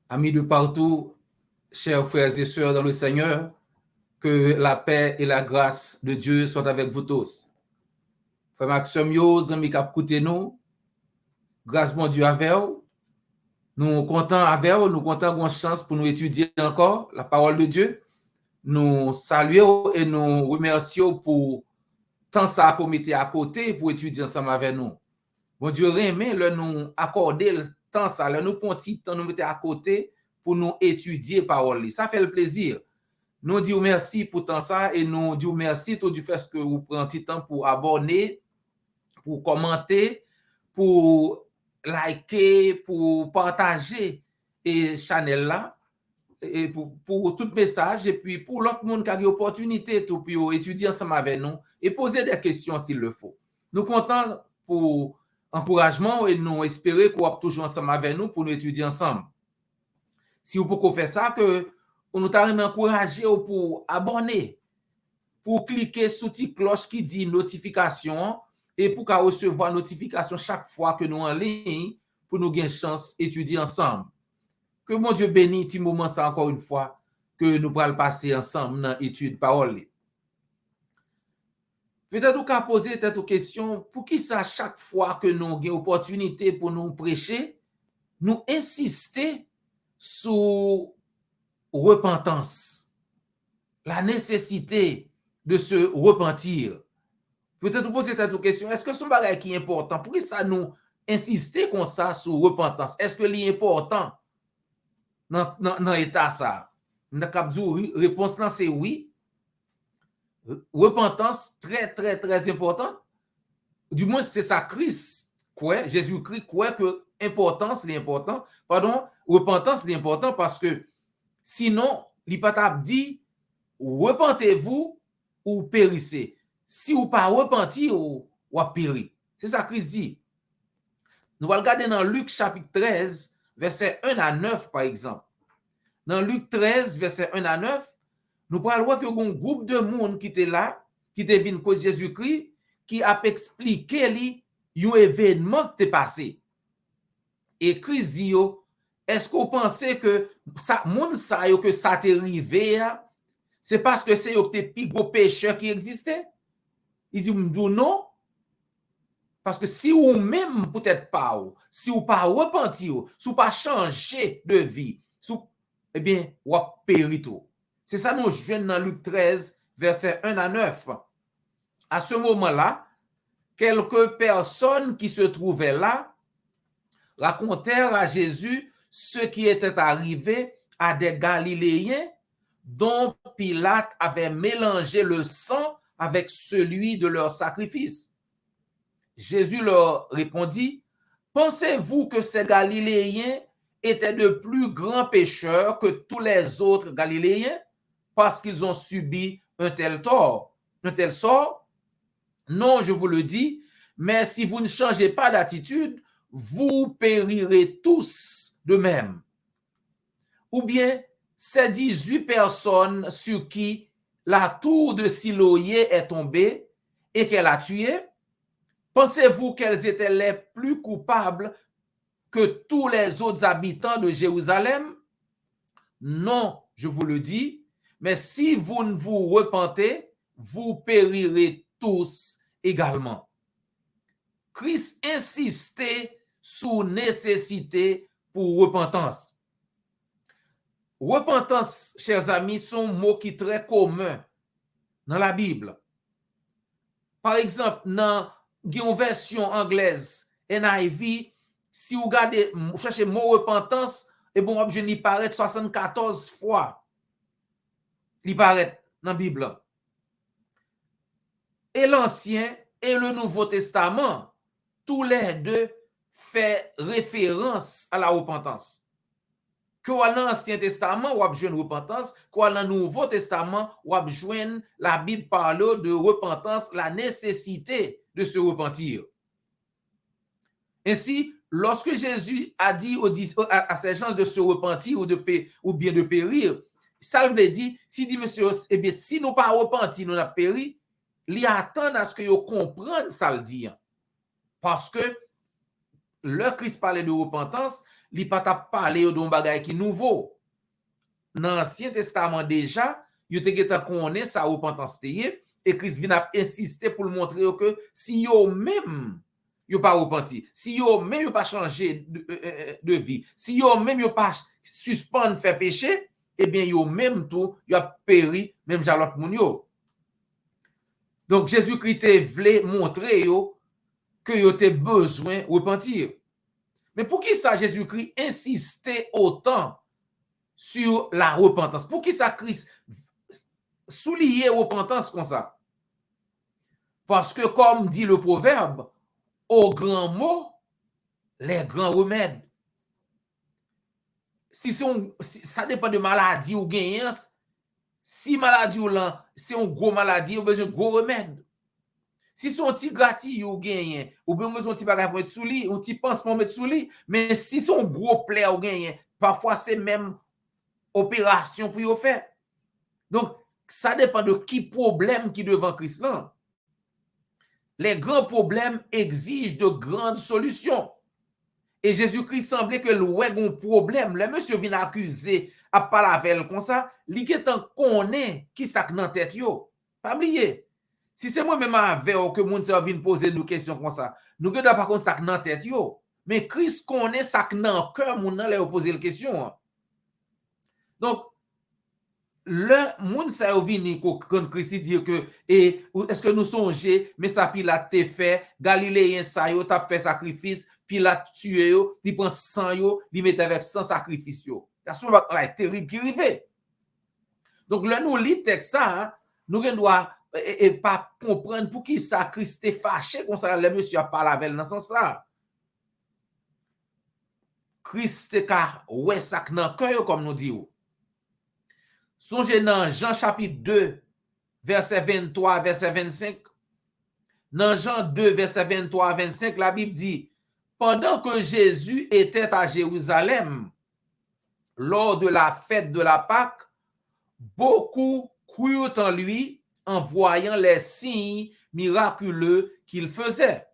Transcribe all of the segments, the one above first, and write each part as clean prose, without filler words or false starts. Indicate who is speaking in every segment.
Speaker 1: Amis de partout, chers frères et sœurs dans le Seigneur, que la paix et la grâce de Dieu soient avec vous tous. Frère Maxime yo, zami kap koute nous, grâce bon Dieu avec vous. Nous contents avec vous, nous contents qu'on chance pour nous étudier encore la parole de Dieu. Nous saluons et nous remercions pour tant ça qu'on mettait à côté pour étudier ensemble avec nous. Bon Dieu remet le nous accorder le temps ça, le nous prend petit temps nous mettre à côté pour nous étudier parole. Ça fait le plaisir. Nous disons merci pour tant ça et nous disons merci tout du fait que vous prenez temps pour abonner, pour commenter, pour liker, pour partager et channel là et pour tout message et puis pour l'autre monde qui a une opportunité tout pour étudier ensemble avec nous et poser des questions s'il le faut. Nous comptons pour encouragement et nous espérer qu'on va toujours ensemble avec nous pour nous étudier ensemble. Si vous pouvez faire ça, que nous t'arrivons encourager pour abonner, pour cliquer sur la cloche qui dit notification et pour recevoir notification chaque fois que nous en ligne pour nous gagner chance d'étudier ensemble. Que mon Dieu bénisse ce moment ça encore une fois que nous pourrons passer ensemble dans l'étude parole. Peut-être nous pouvons poser cette question, pour qui ça chaque fois que nous avons opportunité pour nous prêcher, nous insister sur repentance, la nécessité de se repentir. Peut-être nous poser cette question, est-ce que ce bagage qui est important, pour qui ça nous insister comme ça sur repentance? Est-ce que c'est important dans l'état ça? Réponse là c'est oui. Repentance très très très important. Du moins c'est ça Christ quoi, Jésus-Christ quoi que importance l'important. Pardon, repentance l'important parce que sinon il pas dit repentez-vous ou périssez. Si vous pas repenti ou péri. C'est ça Christ dit. Nous allons regarder dans Luc chapitre 13 verset 1 à 9 par exemple. Dans Luc 13 verset 1 à 9, nous parlons voir que un groupe de monde qui était là, qui était venu contre Jésus-Christ, qui a expliqué lui un événement qui est passé. Et Christ dit, est-ce que vous pensez que ça, monde ça que ça t'est arrivé, c'est parce que c'est le plus gros pécheur qui existait? Il dit, non. Parce que si vous même peut-être pas, si vous pas repenti, si vous pas changé de vie, eh bien, vous péri tout. C'est ça nous jouons dans Luc 13, verset 1 à 9. À ce moment-là, quelques personnes qui se trouvaient là racontèrent à Jésus ce qui était arrivé à des Galiléens dont Pilate avait mélangé le sang avec celui de leur sacrifice. Jésus leur répondit, pensez-vous que ces Galiléens étaient de plus grands pécheurs que tous les autres Galiléens parce qu'ils ont subi un tel tort, un tel sort? Non, je vous le dis, mais si vous ne changez pas d'attitude, vous périrez tous de même. Ou bien, ces 18 personnes sur qui la tour de Siloé est tombée et qu'elle a tué, pensez-vous qu'elles étaient les plus coupables que tous les autres habitants de Jérusalem? Non, je vous le dis, mais si vous ne vous repentez, vous périrez tous également. Christ insistait sur nécessité pour repentance. Repentance, chers amis, sont mots qui sont très communs dans la Bible. Par exemple, dans une version anglaise, NIV, si vous regardez, vous cherchez le mot repentance, et bon, je n'y paraît 74 fois. Il paraît dans la Bible. Et l'Ancien et le Nouveau Testament, tous les deux font référence à la repentance. Que dans l'Ancien Testament, on a besoin de repentance, que dans le Nouveau Testament, on a besoin, la Bible parle de repentance, la nécessité de se repentir. Ainsi, lorsque Jésus a dit à ces gens de se repentir ou bien de périr, ça veut dire, s'il dit, monsieur, eh bien, si nous pas repentir, nous n'avons péri, il attend à ce que vous compreniez ça le dit. Parce que le Christ parlait de repentance, li pas t'a parler d'un bagay qui nouveau. Dans l'Ancien Testament déjà, yo te geta connaît ça repentance et Christ vient insister pour le montrer que si yo même yo pas repenti, si yo même yo pas changé de vie, si yo même yo pas suspendre faire péché, eh bien yo même tout yo a péri même jalot moun yo. Donc Jésus-Christ te voulait montrer yo que yo te besoin repentir. Mais pour qui ça Jésus-Christ insistait autant sur la repentance? Pour qui ça Christ soulignait repentance comme ça? Parce que comme dit le proverbe, au grand mot, les grands remèdes. Si ça dépend de maladie ou gagnant, si maladie ou là, c'est une gros maladie, ou besoin de gros remède. Si son petit gratis ou gagnant, ou bien besoin de petit bagage pour mettre sous lit, ou petit pansement mettre sous lit, mais si son gros plaie ou gagnant, parfois c'est même opération pour y faire. Donc, ça dépend de qui problème qui devant Christ là. Les grands problèmes exigent de grandes solutions. Et Jésus-Christ semblait que le un problème, le monsieur vient accuser à pas la veille comme ça, li getan connaît qui ça dans tête yo. Pas oublier. Si c'est moi même avec que moun sa vient poser nous questions comme ça, nous geda par contre ça dans tête yo. Mais Christ connaît ça dans cœur moun nan les poser la question. Donc le moun sa vini quand Christ dit que est-ce que nous songez mais ça Pilate te fait Galiléen ça yo t'a fait sacrifice Pilate tué yo il prend sang yo il met avec sang sacrifice yo c'est terrible qui arrive. Donc là nous lit texte ça nous doit pas comprendre pour qui ça Christ est fâché comme ça le monsieur a parlé avec dans sens ça. Christ ka ouais ça dans cœur comme nous dit. Songez dans Jean chapitre 2, verset 23, verset 25. Dans Jean 2, verset 23 25, la Bible dit, pendant que Jésus était à Jérusalem, lors de la fête de la Pâque, beaucoup crurent en lui en voyant les signes miraculeux qu'il faisait.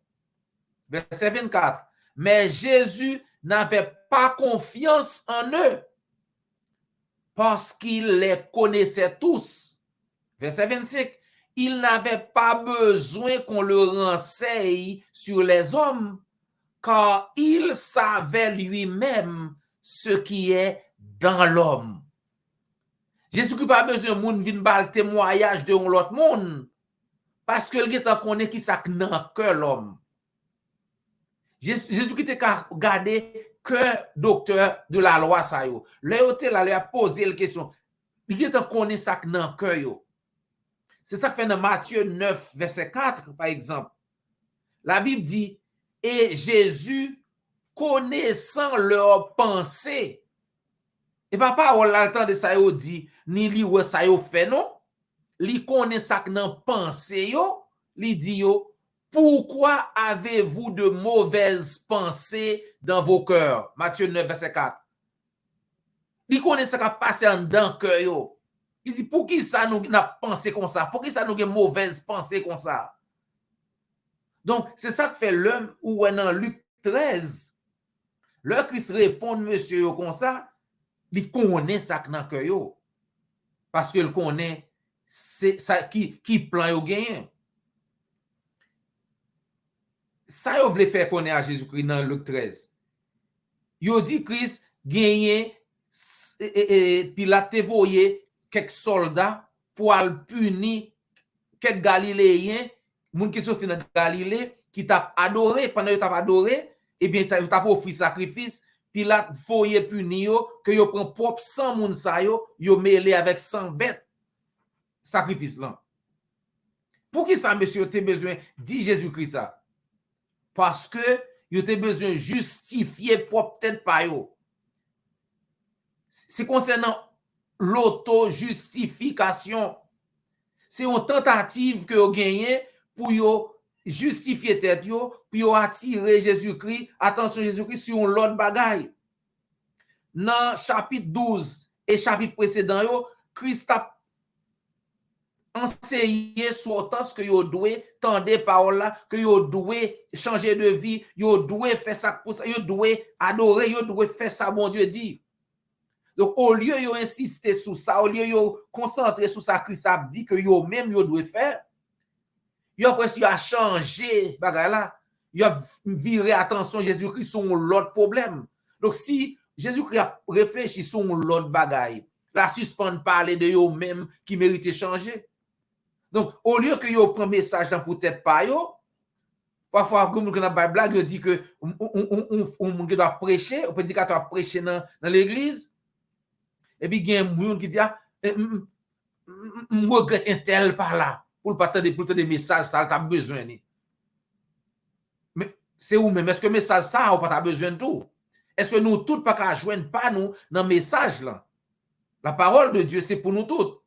Speaker 1: Verset 24. Mais Jésus n'avait pas confiance en eux, parce qu'il les connaissait tous. Verset 25. Il n'avait pas besoin qu'on le renseigne sur les hommes, car il savait lui-même ce qui est dans l'homme. Jésus-Christ n'a pas besoin de moun vin bal témoignage de l'autre monde, parce que il connaît qui ça dans cœur l'homme. Jésus-Christ a gardé que docteur de la loi ça yo. Là il a posé la question. Il connaît ça dans cœur yo. C'est ça que fait dans Matthieu 9 verset 4 par exemple. La Bible dit et Jésus connaissant leurs pensées. Et papa on a le temps de ça yo dit ni li ou ça yo fait non. Li connaît ça dans pensée yo, li dit yo pourquoi avez-vous de mauvaises pensées dans vos cœurs? Matthieu 9, verset 4. Il connaît ce qui a passé dans le cœur. Il dit, pour qui ça nous n'a pensé comme ça? Pour qui ça nous a mauvaises pensées comme ça? Donc, c'est ça que fait l'homme où dans Luc 13, le Christ répond, monsieur, comme ça, il connaît ça dans le cœur. Parce qu'il connaît ça qui plan au gain. Ça yo vle faire connaître à Jésus-Christ dans Luc 13. Yo dit Christ gagné Pilate te voyé quelques soldats pour al punir quelques Galiléens, moun qui sorti dans Galilée qui t'a adoré pendant t'a adoré, et bien t'a offert sacrifice, Pilate voyé punir yo que yo prend propre sang moun sa yo mêlé avec sang bête sacrifice là. Pour qui ça monsieur te besoin dit Jésus-Christ ça? Parce que vous avez besoin de justifier propre tête par yo. C'est concernant l'auto-justification. C'est une tentative que vous gagnez pour yo justifier tête yo, pour attirer Jésus-Christ, attention Jésus-Christ sur l'autre bagaille. Dans chapitre 12 et chapitre précédent yo, Christ a enseigner sur autant ce que vous devez tendre parole là, que vous devez changer de vie, vous devez faire ça pour ça, vous devez adorer, vous devez faire ça, bon Dieu dit. Donc, au lieu de insister sur ça, au lieu de concentrer sur ça, Christ a dit que vous même vous devez faire, vous avez changé, là, vous avez viré attention Jésus-Christ sur l'autre problème. Donc, si Jésus-Christ a réfléchi sur l'autre bagaille, la suspend parler de vous même qui mérite changer. Donc, au lieu que vous preniez un message dans peut-être pas, parfois, comme on a une blague, on dit que on doit prêcher, on peut dire qu'on doit prêcher dans l'église, et puis il y a un monde qui dit, je regrette un tel par là, pour le des messages, ça, tu as besoin. Mais c'est où même? Est-ce que le message, ça, on n'a pas besoin de tout? Est-ce que nous tous, pas qu'à joindre pas nous dans le message là? La parole de Dieu, c'est pour nous tous.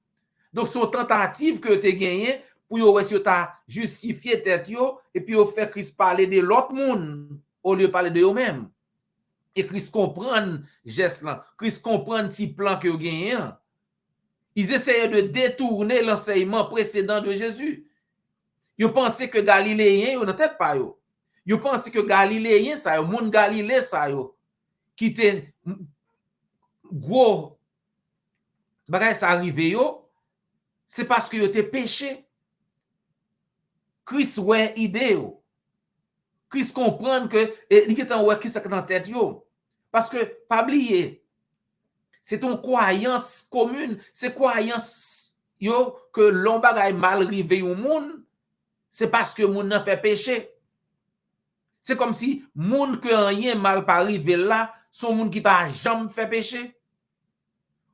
Speaker 1: Donc, c'est une tentative que tu as gagnée pour que tu as justifié tête et puis faire Christ parler de l'autre monde au lieu de parler de eux-mêmes. Et Christ comprend geste là, Christ comprend le petit plan que vous gagnez. Ils essayaient de détourner l'enseignement précédent de Jésus. Ils pensaient que Galiléens, ils n'ont peut-être pas. Ils pensaient que Galiléens, ça, le monde Galilée, ça, qui était gros, bagay ça arrivé, c'est parce que ils étaient péché. Christ ouais idée. Christ comprend que il est en ouais qui ça dans tête yo. Parce que pas oublier, c'est ton croyance commune, c'est croyance yo que l'on bagay mal rivé au monde, c'est parce que monde n'a fait péché. C'est comme si monde que rien mal pas arrivé là, son monde qui pas jamais fait péché.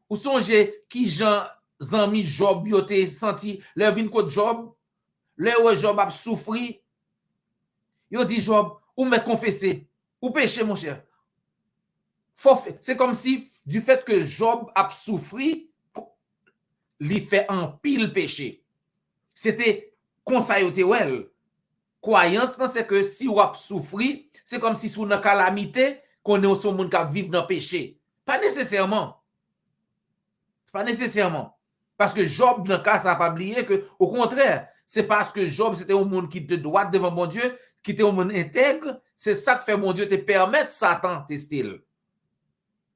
Speaker 1: Ou songe qui Jean zanmi Job yo te senti, le vin ko Job, le Job a souffri. Yo dit Job, ou me confesser, ou péché mon cher. C'est comme si du fait que Job a souffri, il fait un pile péché. C'était conseil au well. Croyance, c'est que si vous avez souffri, c'est comme si sous une calamité, qu'on est au son monde qui vit dans le péché. Pas nécessairement. Pas nécessairement. Parce que Job, dans le cas, ça n'a pas oublié que, au contraire, c'est parce que Job, c'était un monde qui était droit devant mon Dieu, qui était un monde intègre, c'est ça que fait mon Dieu te permettre Satan tester.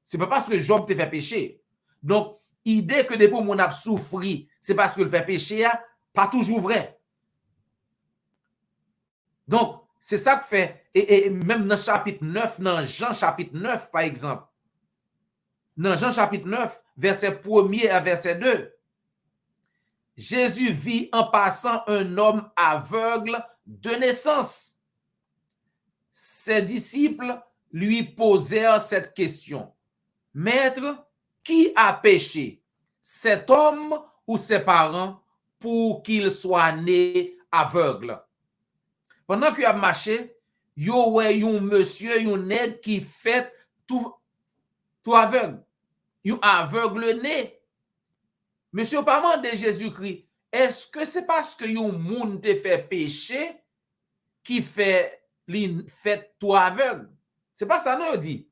Speaker 1: C'est pas parce que Job te fait pécher. Donc, l'idée que depuis mon a souffri, c'est parce que le fait pécher, pas toujours vrai. Donc, c'est ça que fait, et même dans chapitre 9, dans Jean chapitre 9, par exemple, dans Jean chapitre 9, verset 1er à verset 2, Jésus vit en passant un homme aveugle de naissance. Ses disciples lui posèrent cette question. Maître, qui a péché, cet homme ou ses parents, pour qu'il soit né aveugle? Pendant qu'il a marché, il y a un monsieur, un nègre qui fait tout aveugle. Un aveugle né. Monsieur, parlant de Jésus-Christ, est-ce que c'est parce que un monde te fait péché qui fait tout aveugle? C'est pas ça, non, il dit.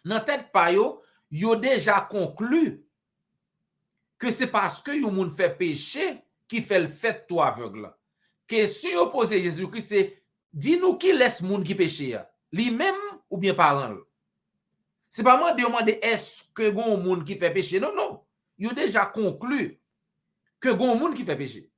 Speaker 1: Dans tête pas yo déjà conclu que c'est parce que un monde fait péché qui fait le fait tout aveugle. Question opposée Jésus-Christ, c'est dis-nous qui laisse monde qui péché, lui-même ou bien parent. C'est pas moi de demander est-ce que gon monde qui fait péché. Non, non. Il a déjà conclu que gon monde qui fait péché.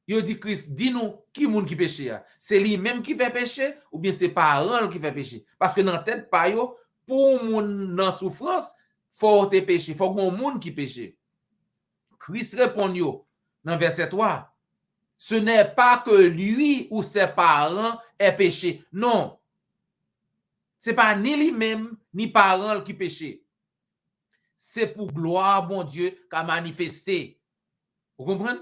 Speaker 1: Il dit Christ, dis-nous qui monde qui péché. C'est lui-même qui fait péché ou bien c'est parent qui fait péché. Parce que dans la tête pas yo, pour monde dans souffrance, faut te péché, faut gon monde qui péché. Christ répond yo dans verset 3. Ce n'est pas que lui ou ses parents aient péché. Non. Ce n'est pas ni lui-même, ni parents qui péché. C'est pour gloire, bon Dieu, qu'a manifesté. Vous comprenez?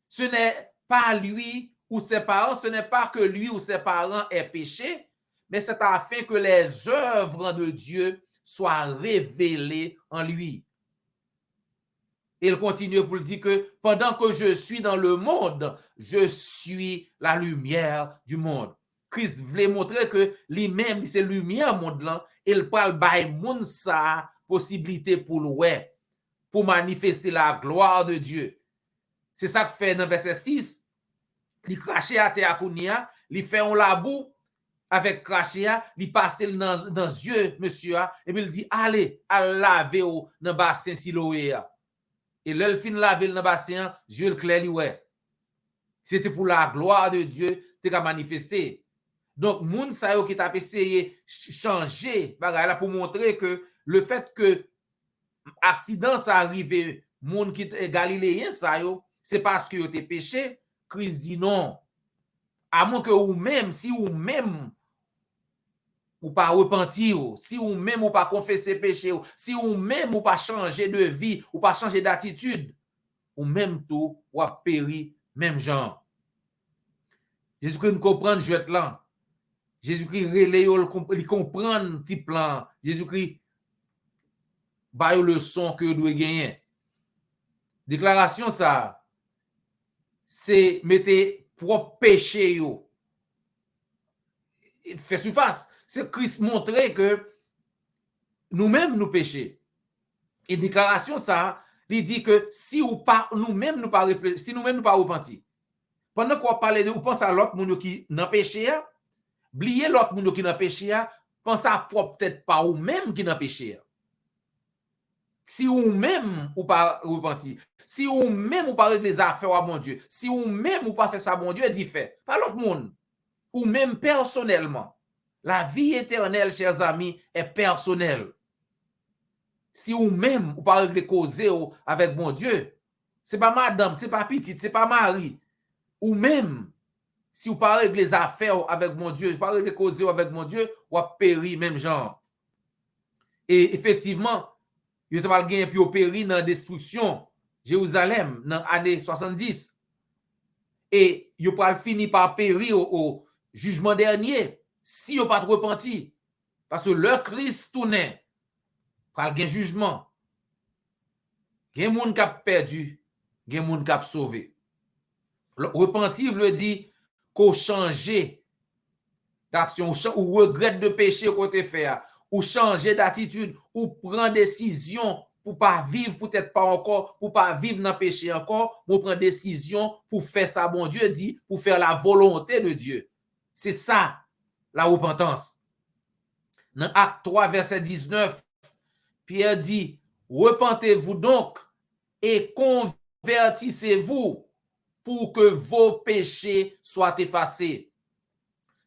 Speaker 1: Ce n'est pas lui ou ses parents, ce n'est pas que lui ou ses parents aient péché, mais c'est afin que les œuvres de Dieu soient révélées en lui. Et il continue pour dire que pendant que je suis dans le monde, je suis la lumière du monde. Christ voulait montrer que lui-même, c'est lumière monde là, il parle by monde sa possibilité pour manifester la gloire de Dieu. C'est ça que fait dans verset 6. Il crache à terre à Kounia, il fait un labou avec craché, il passe dans yeux, monsieur, et puis il dit, allez, à laver dans le bassin Siloé. Et là, il finit laver dans le bassin, Dieu le clair, ouais. C'était pour la gloire de Dieu, qui a manifesté. Donc, moun sa yo qui t'a essayé changer, là pour montrer que le fait que accident ça arrivé, moun qui est galiléen ça yo, c'est parce que yo te péché. Christ dit non. À moins que ou même, si ou même ou pas repentir, si ou même ou pas confesser péché, si ou même ou pas changer de vie, ou pas changer d'attitude, ou même tout, ou a péri, même genre. Jésus-Christ nous comprend jouet là. Jésus-Christ il comprend petit plan. Jésus-Christ ba yo leçon que doit gagner. Déclaration ça, c'est mettez propre péché yo. Fait surface. C'est Christ montrer que nous-mêmes nous péchons. Et déclaration ça, il dit que si ou pas nous-mêmes nous pas réfléchir, si nous-mêmes nous pas repentir. Pendant qu'on parle de ou pense à l'autre monde qui n'a péché, oubliez l'autre monde qui n'a péché, pense à propre peut-être pas ou même qui n'a péché. Si ou même ou pas repentir, si ou même ou pas régler les affaires à bon Dieu, si ou même ou pas faire ça bon Dieu, dit fait. Pas l'autre monde. Ou même personnellement. La vie éternelle, chers amis, est personnelle. Si ou même ou pas régler causer avec bon Dieu, c'est pas madame, c'est pas petite, c'est pas mari. Ou même, si ou pas régler les affaires avec mon Dieu, pas régler causer avec mon Dieu, ou a péri même genre. Et effectivement, il y a pas gagné puis au péri dans la destruction Jérusalem dans l'année 70. Et il pas fini par périr au jugement dernier si il pas repenti. Parce que le Christ tournait par le jugement. Il y a des gens qui ont perdu, il y a des gens qui ont sauvé. Le repentir veut dire qu'on change d'action, ou regrette de péché qu'on te fait, ou changer d'attitude, ou prendre décision pour pas vivre, peut-être pas encore, pour pas vivre dans le péché encore, ou prendre décision pour faire ça, bon Dieu dit, pour faire la volonté de Dieu. C'est ça, la repentance. Dans Acte 3, verset 19, Pierre dit, repentez-vous donc et convertissez-vous pour que vos péchés soient effacés.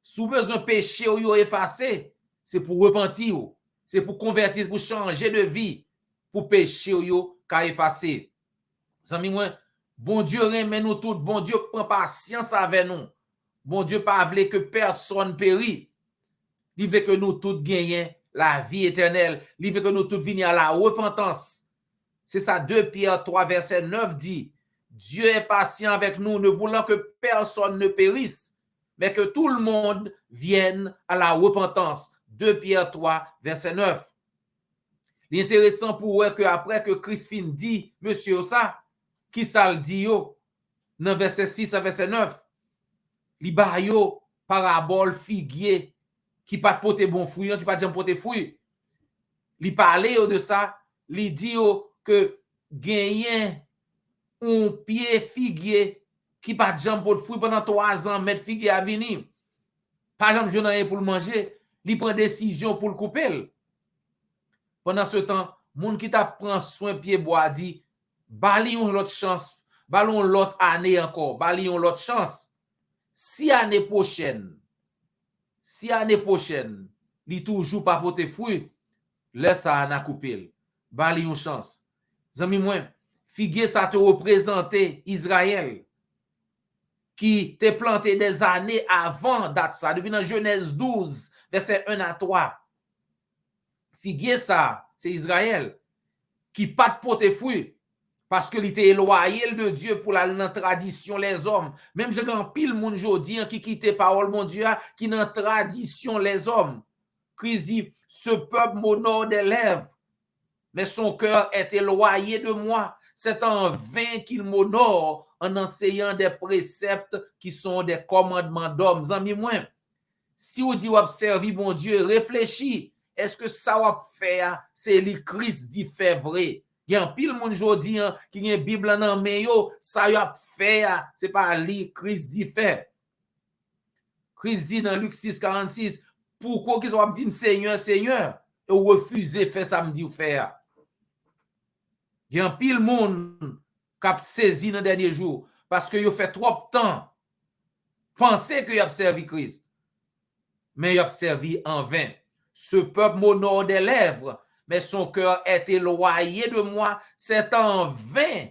Speaker 1: Si vous avez un péché ou effacé, c'est pour repentir, c'est pour convertir, pour changer de vie, pour péché ou effacer. Amis moi, bon Dieu remet nous tous, bon Dieu prend patience avec nous. Bon Dieu pas veut que personne périsse. Il veut que nous tous gagnions la vie éternelle. Il veut que nous tous venions à la repentance. C'est ça 2 Pierre 3 verset 9 dit. Dieu est patient avec nous, ne voulant que personne ne périsse, mais que tout le monde vienne à la repentance. 2 Pierre 3, verset 9. L'intéressant pour eux que après que Christ fin dit, monsieur ça, qui ça le dit yo, dans verset 6 à verset 9, li ba yo parabole figuier qui pas porter bon fruit, qui pas jamais porter fruit. Li parler de ça, li dit yo que gagner un pied figuier qui pas jambe pour fruit pendant 3 ans, mettre figuier à venir. Par exemple, je n'ai pour le manger, il prend décision pour le couper. Pendant ce temps, moun qui t'a prend soin pied bois dit, balion l'autre chance, ballon l'autre année encore, balion l'autre chance. Si année prochaine, il toujours pas porter fruit, laisse ça na couper. Balion chance. Zami moi, figuier ça te représenter Israël qui t'est planté des années avant date ça, depuis dans Genèse 12, verset 1 à 3. Figuier ça, c'est Israël qui pas de porter fruit parce que il était éloigné de Dieu pour la tradition les hommes. Même je grand pile moun jodi qui quitte parole mon Dieu qui dans tradition les hommes. Christ dit ce peuple m'honore des lèvres mais son cœur est éloigné de moi. C'est en vain qu'il m'honore en enseignant des préceptes qui sont des commandements d'hommes. Amis moi, si vous dites observer bon Dieu, réfléchis. Est-ce que ça va faire, c'est le Christ dit fait vrai? Il y a un pile moun jodi qui gen Bible nan men yo, ça y a fait, c'est pas li Christ dit fait. Christ dit dans Luc 6:46, pourquoi qu'ils ont dit Seigneur, Seigneur, et ou refusez faire ça me dit ou faire. Il y a un pile moun qui a saisi dans dernier jour parce que yo fait trop de temps penser que y a servi Christ. Mais il a servi en vain. Ce peuple m'honore des lèvres, mais son cœur est éloigné de moi. C'est en vain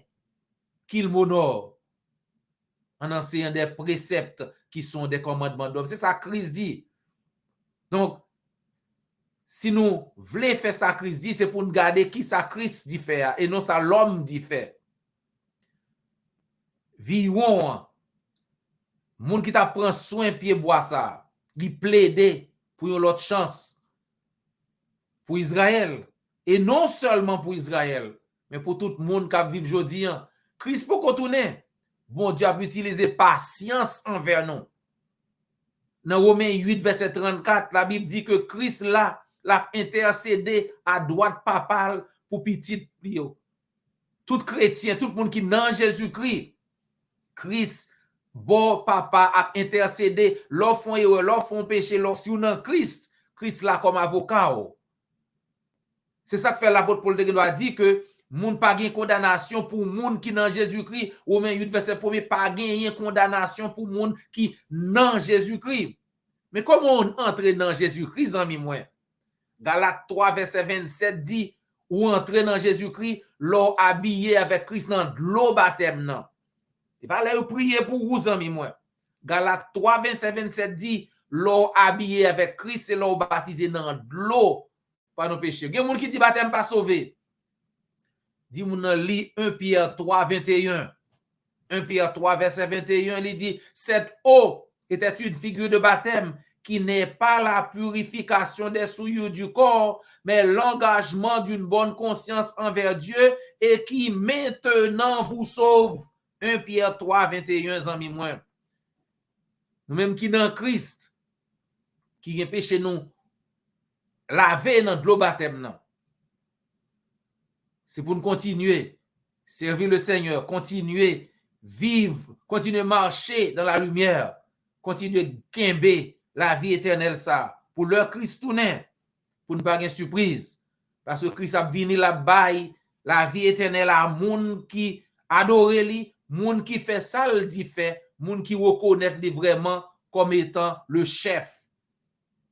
Speaker 1: qu'il m'honore en enseignant des préceptes qui sont des commandements d'homme. C'est ça que Christ dit. Donc, si nous voulons faire ça, Christ dit, c'est pour nous garder qui ça Christ dit faire et non ça l'homme dit faire. Vivons, moun qui t'a prend soin pied bois ça, li plaider pour une autre chance pour Israël et non seulement pour Israël, mais pour tout le monde qui vit aujourd'hui. Christ peut retourner. Bon Dieu a utilisé patience envers nous. Dans Romains 8 verset 34, la Bible dit que Christ l'a intercédé à droite papale pour petit pio. Tout chrétien, tout le monde qui dans Jésus-Christ, Christ bon papa a intercédé, leur font erreur, leur font péché, leur si dans Christ, Christ là comme avocat. C'est ça que fait l'apôtre Paul a dit que moun pas gain condamnation pour moun qui dans Jésus-Christ. Romains 8 verset 1 pas gain condamnation pour moun qui dans Jésus-Christ. Mais comment on entre dans Jésus-Christ en moi? Galates 3 verset 27 dit ou entrer dans Jésus-Christ, l'eau habillé avec Christ dans l'eau baptême non. Et pas là prier pour vous en moi. Galates 3 verset 27 dit l'eau habillé avec Christ et l'eau baptisé dans l'eau pas nos péchés. Il y a moun qui dit baptême pas sauvé. Dit moun lit 1 Pierre 3 21. 1 Pierre 3 verset 21, il dit cette eau était une figure de baptême qui n'est pas la purification des souillures du corps, mais l'engagement d'une bonne conscience envers Dieu et qui maintenant vous sauve. 1 Pierre 3 21 amis moi. Nous même qui dans Christ qui est péché nous laver dans l'eau baptême non. C'est pour nous continuer servir le Seigneur, continuer vivre, continuer marcher dans la lumière, continuer gagner la vie éternelle ça pour leur Christ tourner pour ne pas avoir surprise parce que Christ a venu la baille la vie éternelle à monde qui adore lui, monde qui fait ça le dit fait, monde qui reconnaît lui vraiment comme étant le chef.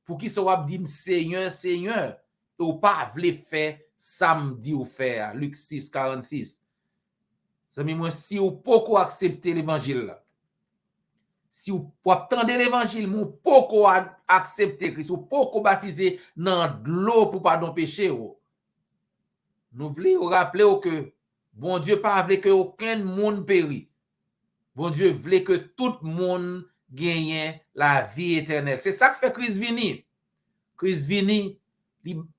Speaker 1: Pour qui soit dit Seigneur, Seigneur, ou pas vle faire samedi ou faire. Luc 6, 46. Zami moi, si ou poko accepter l'évangile, si ou attendre l'évangile, mon poko accepter Christ, ou poko baptiser dans l'eau pour pardon péché, nous voulons rappeler que bon Dieu pas veut que aucun monde périt. Bon Dieu veut que tout le monde gagne la vie éternelle. C'est ça que fait Christ vini. Christ vini,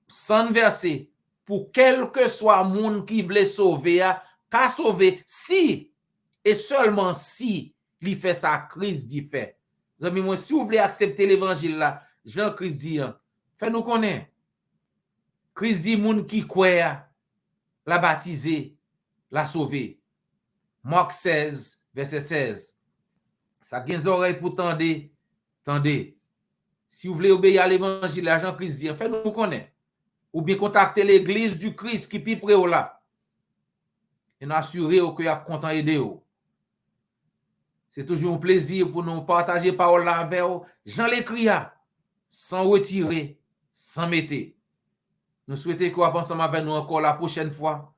Speaker 1: sans verser, pour quel que soit le monde qui veut sauver, qu'à sauver si, et seulement si, il fait ça, Christ dit fait. Amis, moi, si vous voulez accepter l'évangile là, Jean-Christ dit, fait nous connaître. Christ dit, monde qui croit, la baptiser, la sauver. Marc 16, verset 16. Ça gagne les oreilles pour tendez. Tendez. Si vous voulez obéir à l'évangile, à Jean-Christ dit, faites-nous connaître. Ou bien contacter l'église du Christ qui est près là. Et nous assurer que vous êtes content d'aider. C'est toujours un plaisir pour nous partager parole là avec vous. Jean l'écrit, sans retirer, sans mettre. Nous souhaitons que vous pensez avec nous encore la prochaine fois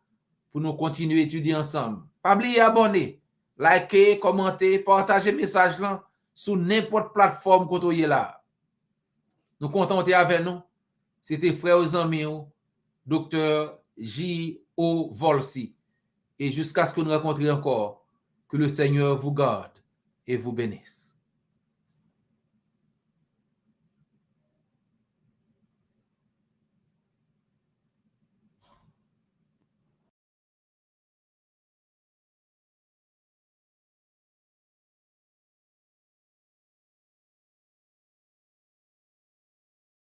Speaker 1: pour nous continuer à étudier ensemble. Pas oublier abonner. Likez, commentez, partagez le message là sur n'importe plateforme que vous êtes là. Nous comptons avec nous. C'était frère aux amis, Dr. J.O. Volsi. Et jusqu'à ce que nous rencontrions encore, que le Seigneur vous garde et vous bénisse.